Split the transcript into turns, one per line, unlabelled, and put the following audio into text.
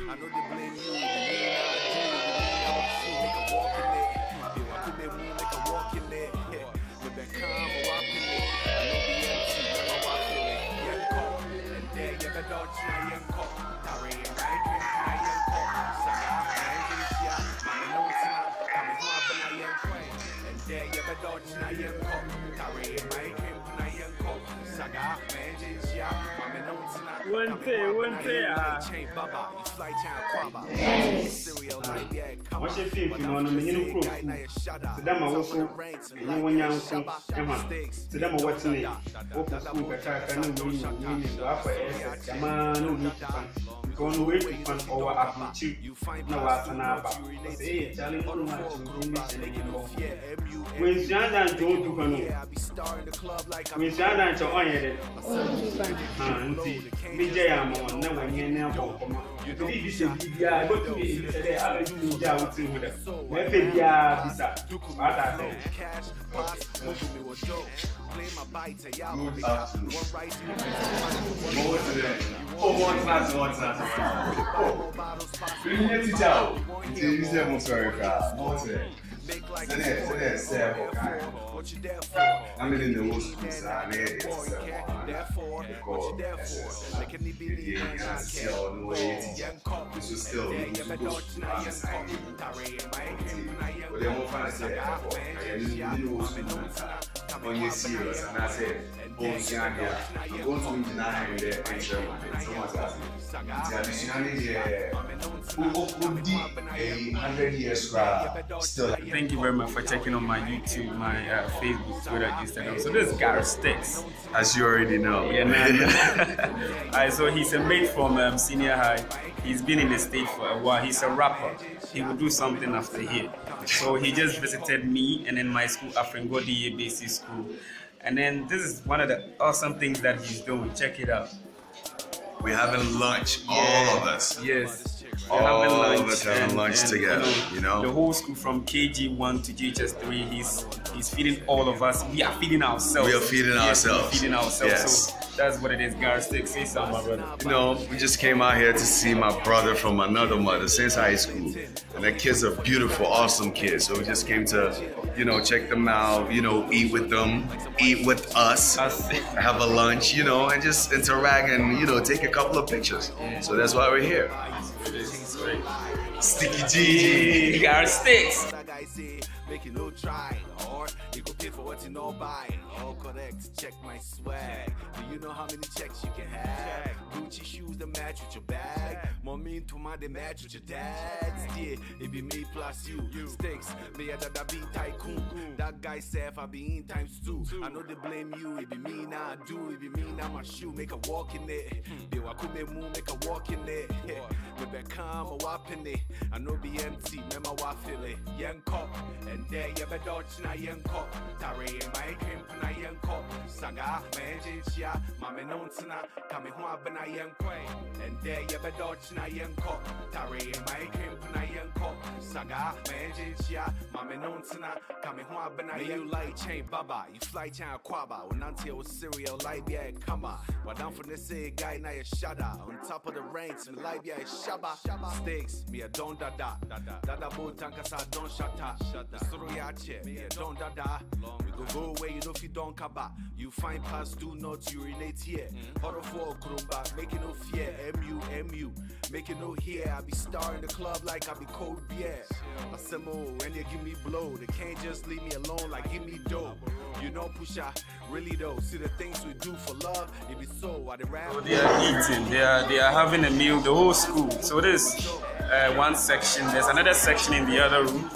I know they blame you. I make a walk in it. I could make a walk in it. With that calm, walk in it. I know the empty, I'm a walk in it. Young cop, and there you go, dodge now, young cop. Tari and right, young cop. Saga, and Asia, I'm a nonsense. Coming hard, but I young friend. And there you go, dodge now, young cop. Tari and right, young cop. Saga, and Asia, I'm a nonsense.
One day, what's your thing, you know, I'm in the to them, I also, and you want young son, to them, what's in it? Open school, attack, and no winning, offer a man who needs to fund. Go on away to fund over up to you. No, after now, say, telling you much when Jana and Joe do when Jana and Joe on it, Mijayam, no one near now. You believe this is the go to me today. I'll do the job with them. Maybe they are bizarre. What I say. Oh, one class.
I'm in the most this was still when you're serious, and I said, oh, I'm going to be denying the answer. Someone's still.
Thank you very much for checking on my YouTube, my Facebook, Twitter, Instagram. So this is Yaaay Sticks.
As you already know.
Yeah, Alright, so he's a mate from senior high. He's been in the state for a while. He's a rapper. He will do something after here. So he just visited me and then my school, Afrangua basic school. And then this is one of the awesome things that he's doing. Check it out.
We're having lunch, all of us.
Yes.
All of us having lunch together, you know?
The whole school from KG1 to GHS3, he's feeding all of us. We are feeding ourselves.
We are feeding ourselves.
Feeding ourselves.
Yes.
So that's what it is, Yaaay Sticks. Say something, my brother.
You know, we just came out here to see my brother from another mother since high school. And the kids are beautiful, awesome kids. So we just came to, you know, check them out, you know, eat with them, eat with us, have a lunch, you know, and just interact and, you know, take a couple of pictures. So that's why we're here. Sticky G.
Yaaay Sticks.
Make it no try, or you go pay for what you know buy. All correct, check my swag. Do you know how many checks you can have? Gucci shoes that match with your bag. Mommy to my they match with your dad's. Yeah, it be me plus you. Sticks, me a that be tycoon. That guy said if I be in times 2. I know they blame you. It be me now I do. It be me now my shoe. Make a walk in it. Yo, I could make a walk in it. Me be calm, a wap in it. I know be empty. Me my wap feel it. Young cop. And there you be dodge na young cop. Tari and my camp na young cop. Saga, man, Jinchia, Mamma Nonsana, coming home up na young quay. And there you be dodge na young cop. Tari and my camp na young cop. Saga, man, Jinchia, Mamma Nonsana, coming home up na young light chain baba. You fly chain quaba. When until cereal light, yeah, come on. What down from the say guy na ya shada. On top of the ranks and light, yeah, shaba. Sticks, me a don't da da. Dada boat tankasa don't shata. Soroyache, me a don't da da. We go away, you know if you don't kaba. You find past, do not urinate here. Horror for Kurumba, making no fear. MU, making no here. I be star in the club like I be cold beer. I say more, and they give me blow. They can't just leave me alone, like give me dope. You know, Pusha, really though. See the things we do for love, it be so. What they rap.
So they are eating, they are having a meal, the whole school. So this one section, there's another section in the other room.